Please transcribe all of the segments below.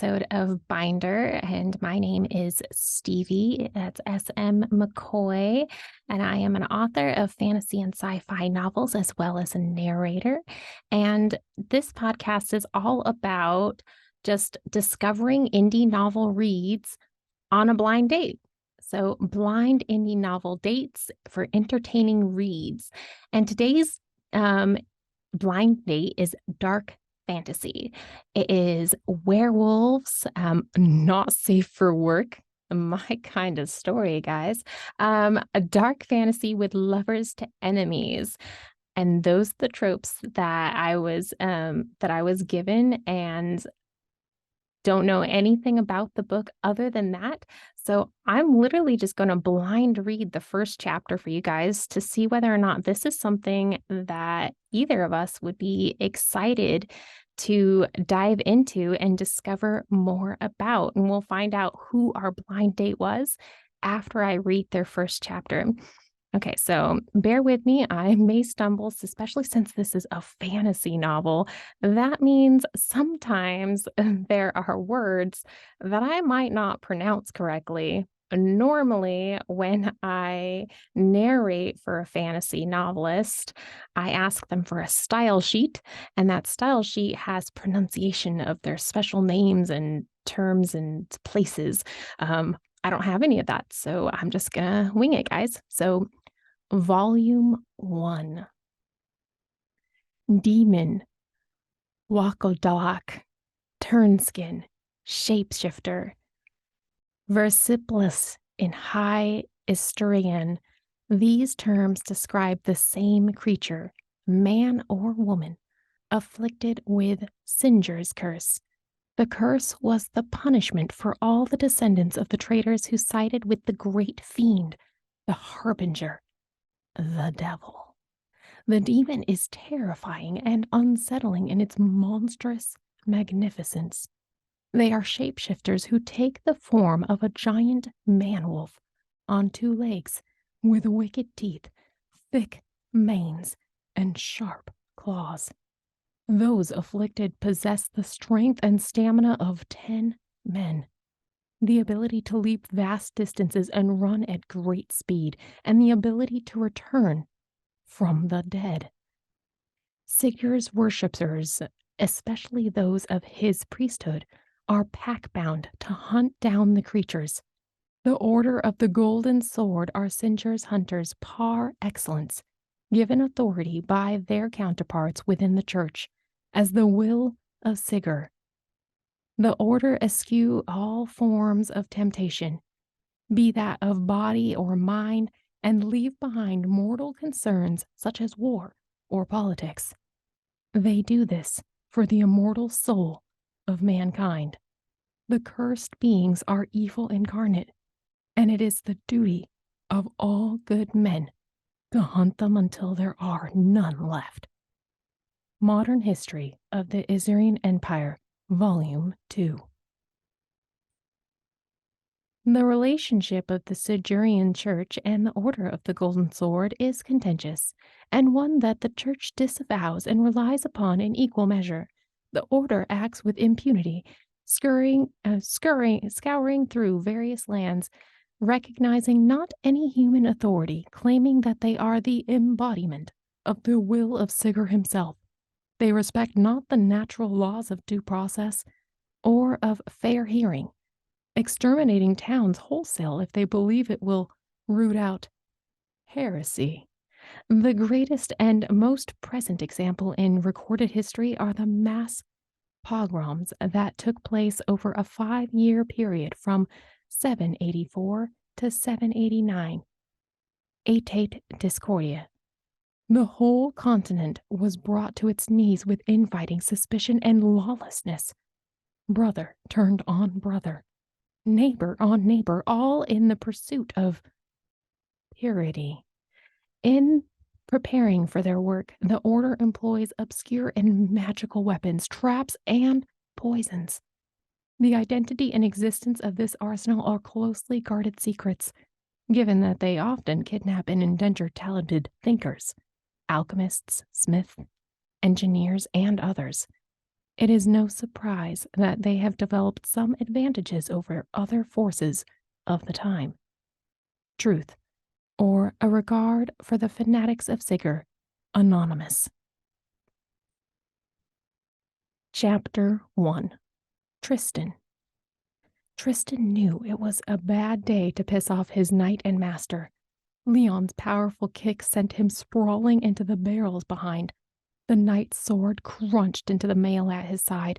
episode of Binder, and my name is Stevie. That's SM McCoy, and I am an author of fantasy and sci-fi novels as well as a narrator. And this podcast is all about just discovering indie novel reads on a blind date. So, blind indie novel dates for entertaining reads. And today's blind date is dark fantasy. It is werewolves, not safe for work. My kind of story, guys. A dark fantasy with lovers to enemies. And those are the tropes that I was given, and don't know anything about the book other than that. So I'm literally just going to blind read the first chapter for you guys to see whether or not this is something that either of us would be excited to dive into and discover more about. And we'll find out who our blind date was after I read their first chapter. Okay, so bear with me. I may stumble, especially since this is a fantasy novel. That means sometimes there are words that I might not pronounce correctly. Normally, when I narrate for a fantasy novelist, I ask them for a style sheet, and that style sheet has pronunciation of their special names and terms and places. I don't have any of that, so I'm just gonna wing it, guys. So, Volume 1. Demon, Wakodalak, Turnskin, Shapeshifter, Versiplis in High Istrian. These terms describe the same creature, man or woman, afflicted with Singer's curse. The curse was the punishment for all the descendants of the traitors who sided with the great fiend, the Harbinger, the devil. The demon is terrifying and unsettling in its monstrous magnificence. They are shapeshifters who take the form of a giant man-wolf on two legs with wicked teeth, thick manes, and sharp claws. Those afflicted possess the strength and stamina of 10 men, the ability to leap vast distances and run at great speed, and the ability to return from the dead. Sigur's worshippers, especially those of his priesthood, are pack-bound to hunt down the creatures. The Order of the Golden Sword are Singer's hunters par excellence, given authority by their counterparts within the church as the will of Sigur. The order eschew all forms of temptation, be that of body or mind, and leave behind mortal concerns such as war or politics. They do this for the immortal soul of mankind. The cursed beings are evil incarnate, and it is the duty of all good men to hunt them until there are none left. Modern History of the Isarian Empire, Volume 2. The relationship of the Sigurian Church and the Order of the Golden Sword is contentious, and one that the Church disavows and relies upon in equal measure. The Order acts with impunity, scouring through various lands, recognizing not any human authority, claiming that they are the embodiment of the will of Sigur himself. They respect not the natural laws of due process or of fair hearing, exterminating towns wholesale if they believe it will root out heresy. The greatest and most present example in recorded history are the mass pogroms that took place over a 5-year period from 784 to 789. Aetate Discordia. The whole continent was brought to its knees with infighting, suspicion, and lawlessness. Brother turned on brother, neighbor on neighbor, all in the pursuit of purity. In preparing for their work, the Order employs obscure and magical weapons, traps, and poisons. The identity and existence of this arsenal are closely guarded secrets, given that they often kidnap and endanger talented thinkers, alchemists, smiths, engineers, and others. It is no surprise that they have developed some advantages over other forces of the time. Truth, or a regard for the fanatics of Sigurd, Anonymous. Chapter 1. Tristan. Tristan knew it was a bad day to piss off his knight and master. Leon's powerful kick sent him sprawling into the barrels behind. The knight's sword crunched into the mail at his side.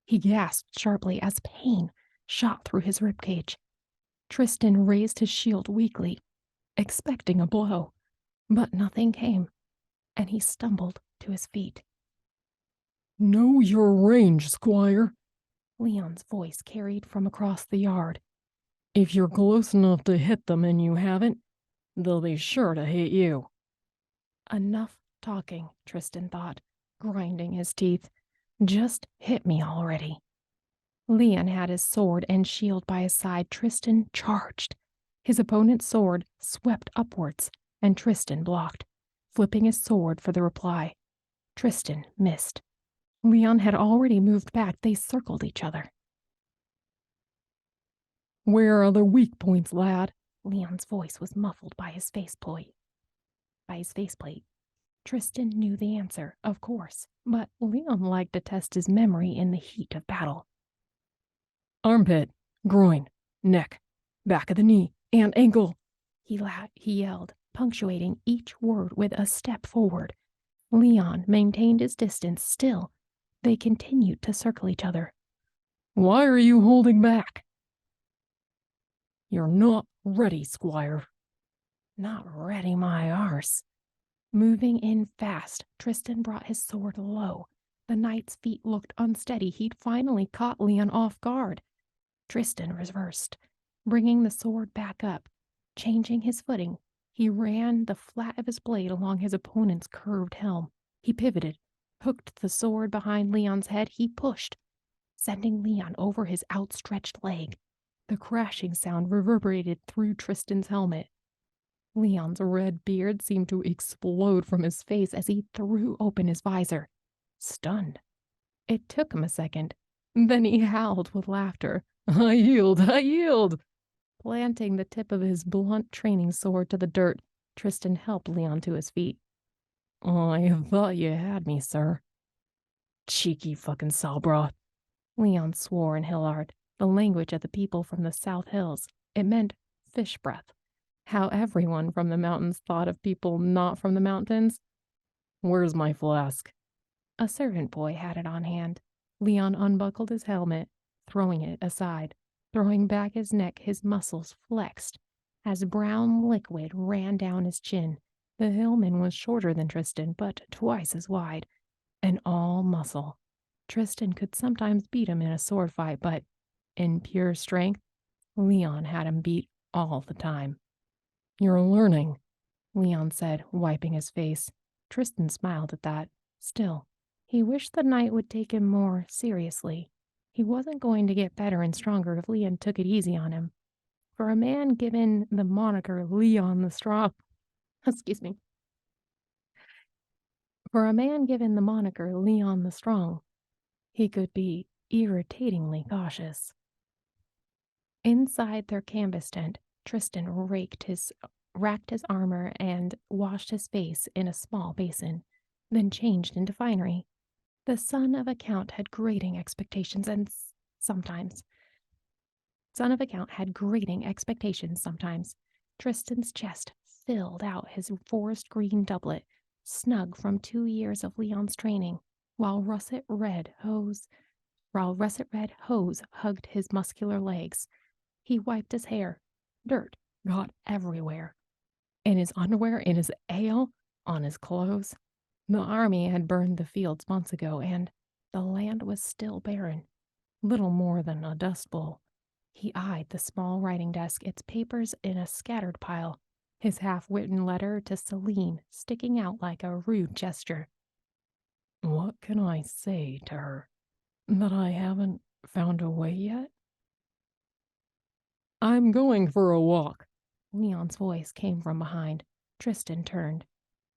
He gasped sharply as pain shot through his ribcage. Tristan raised his shield weakly, expecting a blow, but nothing came, and he stumbled to his feet. "Know your range, squire," Leon's voice carried from across the yard. "If you're close enough to hit them and you haven't, they'll be sure to hit you." Enough talking, Tristan thought, grinding his teeth. Just hit me already. Leon had his sword and shield by his side. Tristan charged. His opponent's sword swept upwards, and Tristan blocked, flipping his sword for the reply. Tristan missed. Leon had already moved back. They circled each other. "Where are the weak points, lad?" Leon's voice was muffled by his faceplate. Tristan knew the answer, of course, but Leon liked to test his memory in the heat of battle. "Armpit, groin, neck, back of the knee, and ankle," he yelled, punctuating each word with a step forward. Leon maintained his distance. Still, they continued to circle each other. "Why are you holding back?" "You're not ready, squire." "Not ready, my arse." Moving in fast, Tristan brought his sword low. The knight's feet looked unsteady. He'd finally caught Leon off guard. Tristan reversed, bringing the sword back up. Changing his footing, he ran the flat of his blade along his opponent's curved helm. He pivoted, hooked the sword behind Leon's head. He pushed, sending Leon over his outstretched leg. The crashing sound reverberated through Tristan's helmet. Leon's red beard seemed to explode from his face as he threw open his visor, stunned. It took him a second. Then he howled with laughter. I yield. Planting the tip of his blunt training sword to the dirt, Tristan helped Leon to his feet. "I thought you had me, sir." "Cheeky fucking Salbra." Leon swore in Hillard, the language of the people from the South Hills. It meant fish breath. How everyone from the mountains thought of people not from the mountains. "Where's my flask?" A servant boy had it on hand. Leon unbuckled his helmet, throwing it aside. Throwing back his neck, his muscles flexed as brown liquid ran down his chin. The hillman was shorter than Tristan, but twice as wide, and all muscle. Tristan could sometimes beat him in a sword fight, but in pure strength, Leon had him beat all the time. "You're learning," Leon said, wiping his face. Tristan smiled at that. Still, he wished the knight would take him more seriously. He wasn't going to get better and stronger if Leon took it easy on him. For a man given the moniker Leon the Strong, For a man given the moniker Leon the Strong, he could be irritatingly cautious. Inside their canvas tent, Tristan racked his armor and washed his face in a small basin, then changed into finery. The son of a count had grating expectations sometimes. Tristan's chest filled out his forest green doublet, snug from 2 years of Leon's training, while russet red hose hugged his muscular legs. He wiped his hair. Dirt got everywhere. In his underwear, in his ale, on his clothes. The army had burned the fields months ago, and the land was still barren, little more than a dust bowl. He eyed the small writing desk, its papers in a scattered pile, his half-written letter to Celine sticking out like a rude gesture. "What can I say to her? That I haven't found a way yet?" "I'm going for a walk." Leon's voice came from behind. Tristan turned.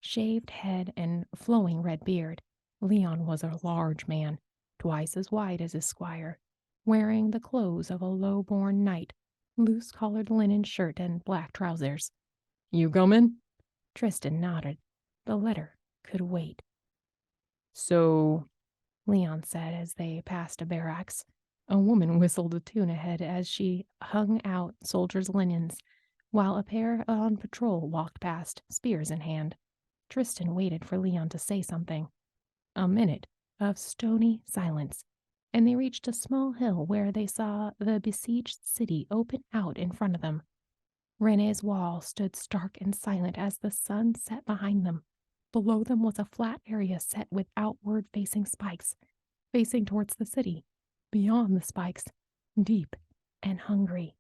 Shaved head and flowing red beard. Leon was a large man, twice as wide as his squire, wearing the clothes of a low-born knight, loose-collared linen shirt and black trousers. You comin'? Tristan nodded. The letter could wait. So, Leon said as they passed a barracks. A woman whistled a tune ahead as she hung out soldiers' linens, while a pair on patrol walked past, spears in hand. Tristan waited for Leon to say something. A minute of stony silence, and they reached a small hill where they saw the besieged city open out in front of them. Rene's wall stood stark and silent as the sun set behind them. Below them was a flat area set with outward-facing spikes, facing towards the city. Beyond the spikes, deep and hungry,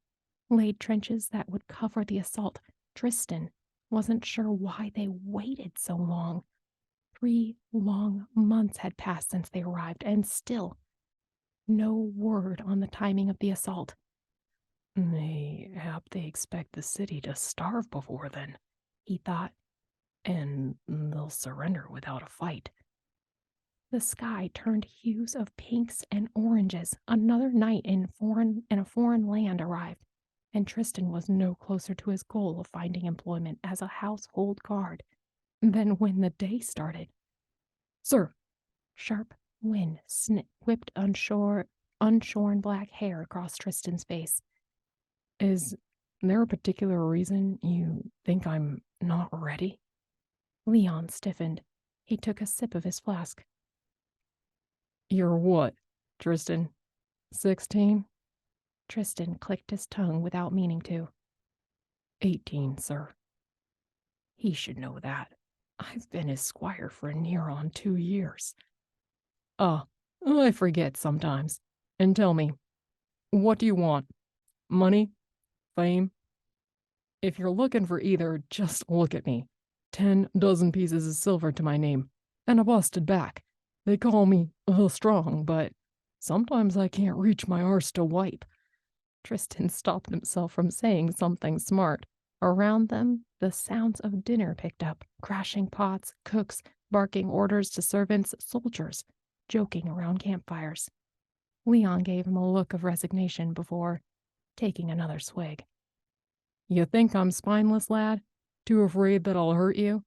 laid trenches that would cover the assault. Tristan wasn't sure why they waited so long. 3 long months had passed since they arrived, and still no word on the timing of the assault. Mayhap they expect the city to starve before then, he thought, and they'll surrender without a fight. The sky turned hues of pinks and oranges. Another night in a foreign land arrived, and Tristan was no closer to his goal of finding employment as a household guard than when the day started. Sir! Sharp wind whipped unshorn black hair across Tristan's face. Is there a particular reason you think I'm not ready? Leon stiffened. He took a sip of his flask. You're what, Tristan? 16? Tristan clicked his tongue without meaning to. 18, sir. He should know that. I've been his squire for near on 2 years. I forget sometimes. And tell me, what do you want? Money? Fame? If you're looking for either, just look at me. 10 dozen pieces of silver to my name, and a busted back. They call me the Strong, but sometimes I can't reach my arse to wipe. Tristan stopped himself from saying something smart. Around them, the sounds of dinner picked up, crashing pots, cooks, barking orders to servants, soldiers, joking around campfires. Leon gave him a look of resignation before taking another swig. You think I'm spineless, lad? Too afraid that I'll hurt you?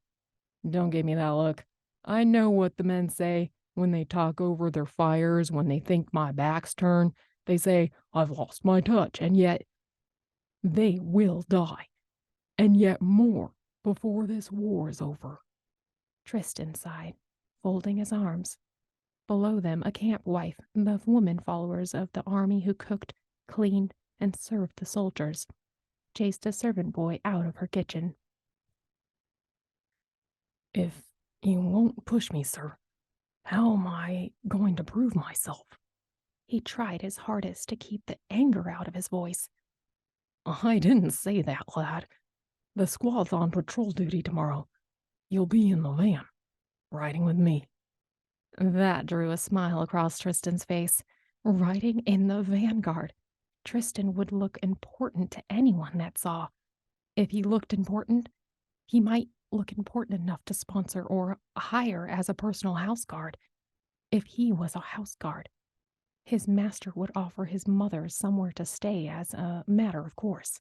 Don't give me that look. I know what the men say when they talk over their fires, when they think my back's turned. They say, I've lost my touch, and yet they will die. And yet more before this war is over. Tristan sighed, folding his arms. Below them, a camp wife, the woman followers of the army who cooked, cleaned, and served the soldiers, chased a servant boy out of her kitchen. If you won't push me, sir, how am I going to prove myself? He tried his hardest to keep the anger out of his voice. I didn't say that, lad. The squad's on patrol duty tomorrow. You'll be in the van, riding with me. That drew a smile across Tristan's face. Riding in the vanguard. Tristan would look important to anyone that saw. If he looked important, he might look important enough to sponsor or hire as a personal house guard. If he was a house guard, his master would offer his mother somewhere to stay as a matter of course.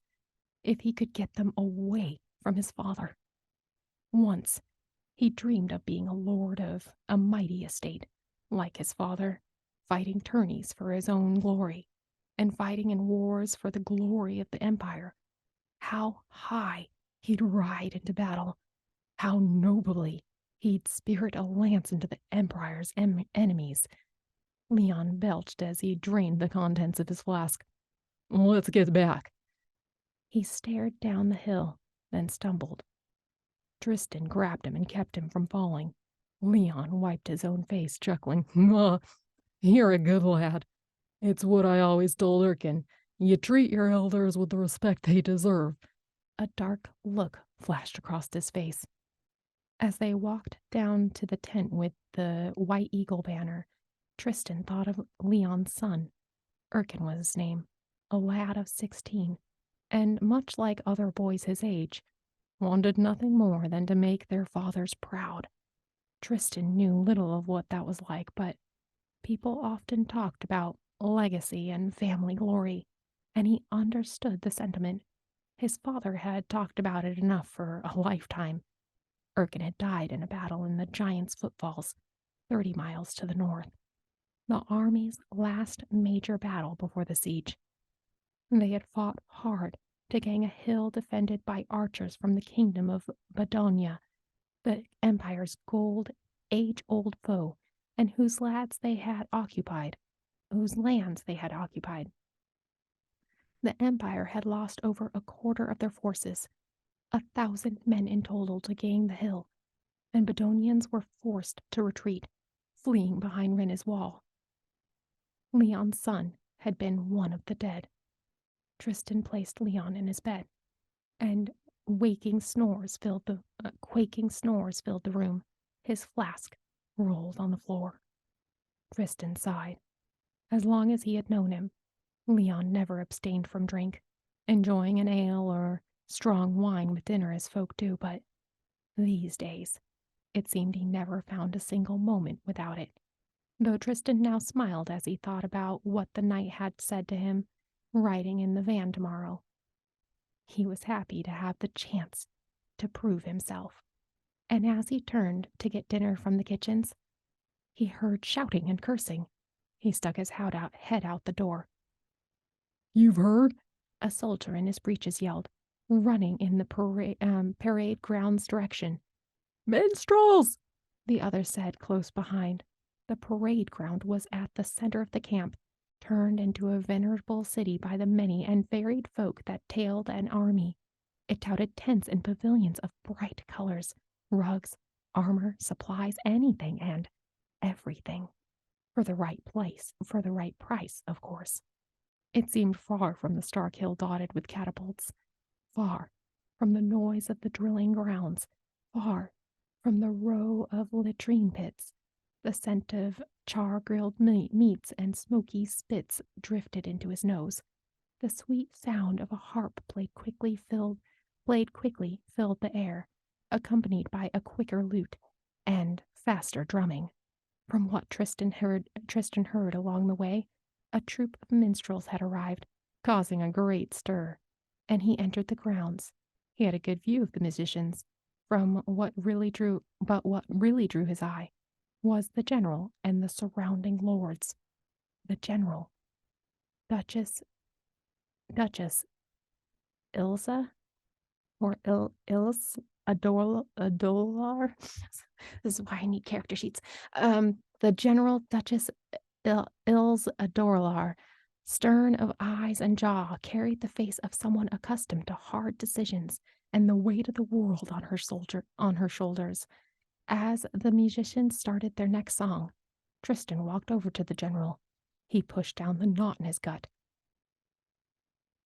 If he could get them away from his father. Once, he dreamed of being a lord of a mighty estate, like his father, fighting tourneys for his own glory, and fighting in wars for the glory of the empire. How high he'd ride into battle, how nobly he'd spirit a lance into the empire's enemies. Leon belched as he drained the contents of his flask. Let's get back. He stared down the hill, then stumbled. Tristan grabbed him and kept him from falling. Leon wiped his own face, chuckling. You're a good lad. It's what I always told Erkin. You treat your elders with the respect they deserve. A dark look flashed across his face. As they walked down to the tent with the White Eagle banner, Tristan thought of Leon's son. Erkin was his name, a lad of 16, and much like other boys his age, wanted nothing more than to make their fathers proud. Tristan knew little of what that was like, but People often talked about legacy and family glory, and he understood the sentiment. His father had talked about it enough for a lifetime. Erkin had died in a battle in the Giant's Footfalls, 30 miles to the north, the army's last major battle before the siege. They had fought hard to gain a hill defended by archers from the kingdom of Badonia, the empire's age-old foe, and whose lands they had occupied. The empire had lost over a quarter of their forces, 1,000 men in total to gain the hill, and Badonians were forced to retreat, fleeing behind Rinna's wall. Leon's son had been one of the dead. Tristan placed Leon in his bed, and quaking snores filled the room. His flask rolled on the floor. Tristan sighed. As long as he had known him, Leon never abstained from drink, enjoying an ale or strong wine with dinner as folk do, but these days, it seemed he never found a single moment without it. Though Tristan now smiled as he thought about what the knight had said to him, riding in the van tomorrow. He was happy to have the chance to prove himself. And as he turned to get dinner from the kitchens, he heard shouting and cursing. He stuck his head out the door. "You've heard?" A soldier in his breeches yelled, running in the parade grounds direction. "Minstrels!" The other said close behind. The parade ground was at the center of the camp, turned into a venerable city by the many and varied folk that tailed an army. It touted tents and pavilions of bright colors, rugs, armor, supplies, anything and everything. For the right price, of course. It seemed far from the stark hill dotted with catapults, far from the noise of the drilling grounds, far from the row of latrine pits. The scent of char-grilled meats and smoky spits drifted into his nose. The sweet sound of a harp played quickly filled the air, accompanied by a quicker lute and faster drumming. From what Tristan heard along the way, a troop of minstrels had arrived, causing a great stir, and he entered the grounds. He had a good view of the musicians. What really drew his eye was the general and the surrounding lords. The general, Duchess Ilsa, or Adolar. This is why I need character sheets. The general Duchess Ilse Adolar, stern of eyes and jaw, carried the face of someone accustomed to hard decisions and the weight of the world on her shoulders. As the musicians started their next song, Tristan walked over to the general. He pushed down the knot in his gut.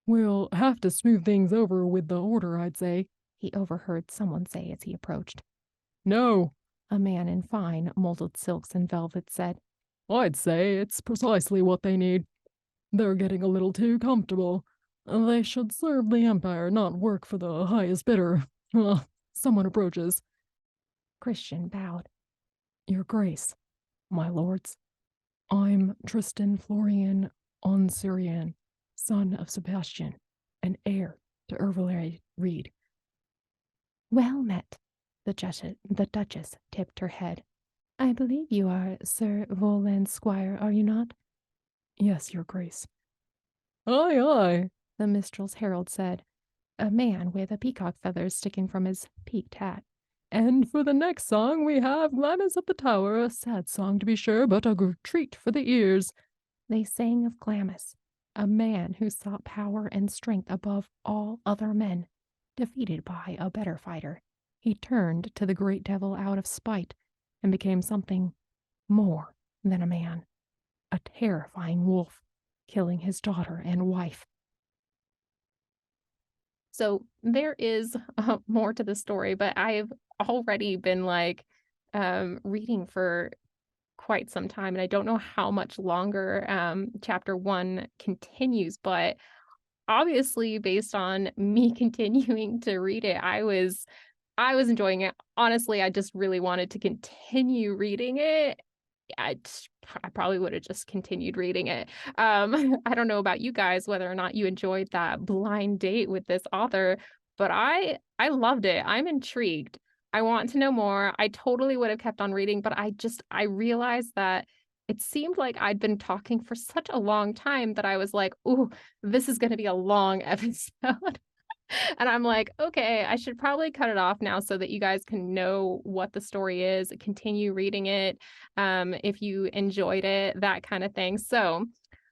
"We'll have to smooth things over with the order, I'd say," he overheard someone say as he approached. "No," a man in fine molded silks and velvets said. "I'd say it's precisely what they need. They're getting a little too comfortable. They should serve the Empire, not work for the highest bidder. Someone approaches. Christian bowed. "Your Grace, my lords, I'm Tristan Florian Onsirian, son of Sebastian, and heir to Ervelary Reed." Well met. The Duchess tipped her head. "I believe you are Sir Voland's squire, are you not?" "Yes, your Grace." "Aye, aye," the minstrel's herald said, a man with a peacock feathers sticking from his peaked hat. "And for the next song we have Glamis of the Tower, a sad song to be sure, but a treat for the ears." They sang of Glamis, a man who sought power and strength above all other men, defeated by a better fighter. He turned to the great devil out of spite and became something more than a man, a terrifying wolf, killing his daughter and wife. So there is more to the story, but I've already been reading for quite some time, and I don't know how much longer chapter 1 continues, but obviously based on me continuing to read it, I was enjoying it. Honestly, I just really wanted to continue reading it, I probably would have just continued reading it. I don't know about you guys, whether or not you enjoyed that blind date with this author, but I loved it. I'm intrigued. I want to know more. I totally would have kept on reading, but I realized that it seemed like I'd been talking for such a long time that I was like, "Ooh, this is going to be a long episode." And I'm like, okay, I should probably cut it off now so that you guys can know what the story is, continue reading it, if you enjoyed it, that kind of thing. So,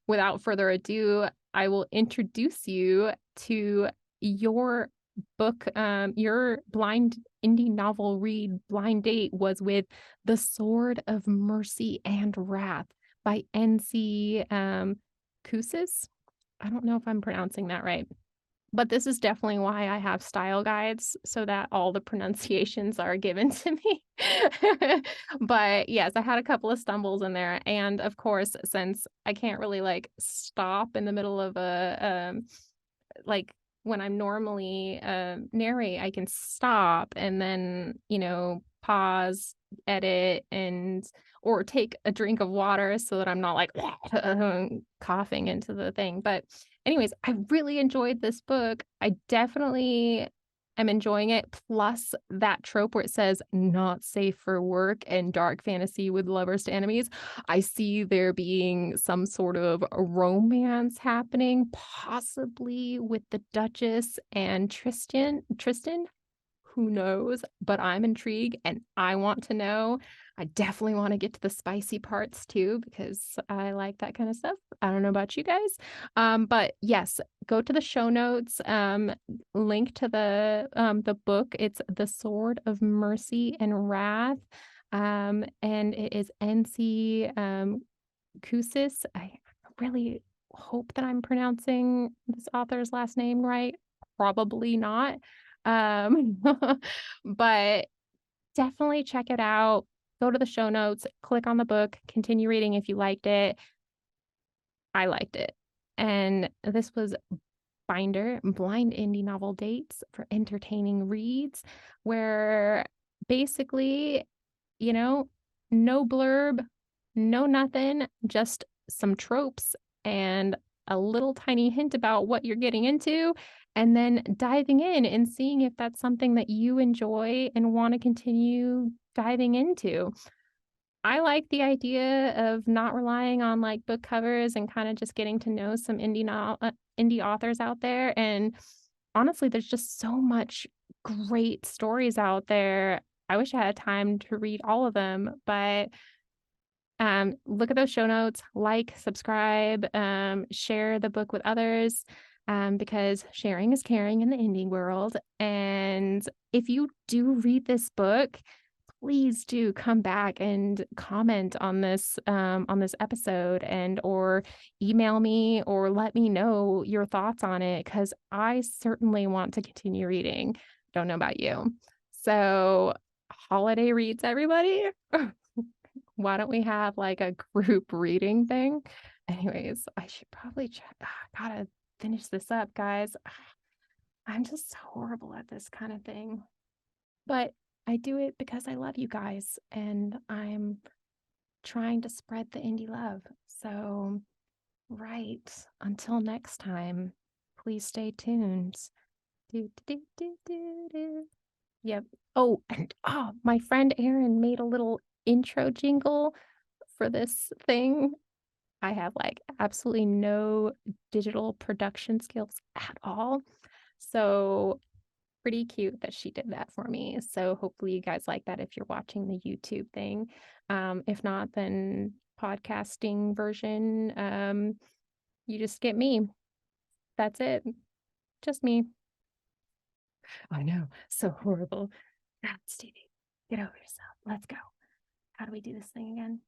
without further ado, I will introduce you to your book. Your blind indie novel read blind date was with The Sword of Mercy and Wrath by NC Koussis. I don't know if I'm pronouncing that right. But this is definitely why I have style guides so that all the pronunciations are given to me. But yes, I had a couple of stumbles in there. And of course, since I can't really like stop in the middle of like when I'm normally narrate, I can stop and then, pause, edit, and or take a drink of water so that I'm not like coughing into the thing. But anyways, I really enjoyed this book. I definitely am enjoying it. Plus that trope where it says not safe for work and dark fantasy with lovers to enemies. I see there being some sort of romance happening, possibly with the Duchess and Tristan. Who knows? But I'm intrigued and I want to know. I definitely want to get to the spicy parts too because I like that kind of stuff. I don't know about you guys. But yes, go to the show notes. Link to the book. It's The Sword of Mercy and Wrath. And it is NC Koussis. I really hope that I'm pronouncing this author's last name right. Probably not. But definitely check it out. Go to the show notes, click on the book, continue reading if you liked it. I liked it. And this was Binder, Blind Indie Novel Dates for Entertaining Reads, where basically, no blurb, no nothing, just some tropes and a little tiny hint about what you're getting into, and then diving in and seeing if that's something that you enjoy and want to continue diving into. I like the idea of not relying on like book covers and kind of just getting to know some indie authors out there. And honestly, there's just so much great stories out there. I wish I had time to read all of them, but look at those show notes, like, subscribe, share the book with others, because sharing is caring in the indie world. And if you do read this book, please do come back and comment on this episode, and or email me or let me know your thoughts on it, because I certainly want to continue reading. Don't know about you. So holiday reads, everybody. Why don't we have like a group reading thing? Anyways, I should probably check. Gotta finish this up, guys. I'm just horrible at this kind of thing. But I do it because I love you guys and I'm trying to spread the indie love. So, right, until next time, please stay tuned. Do, do, do, do, do. Yep. Oh, and my friend Erin made a little intro jingle for this thing. I have like absolutely no digital production skills at all. So pretty cute that she did that for me. So hopefully you guys like that if you're watching the YouTube thing. If not, then podcasting version, you just get me. That's it. Just me. I know. So horrible. Ah, Stevie, get over yourself. Let's go. How do we do this thing again?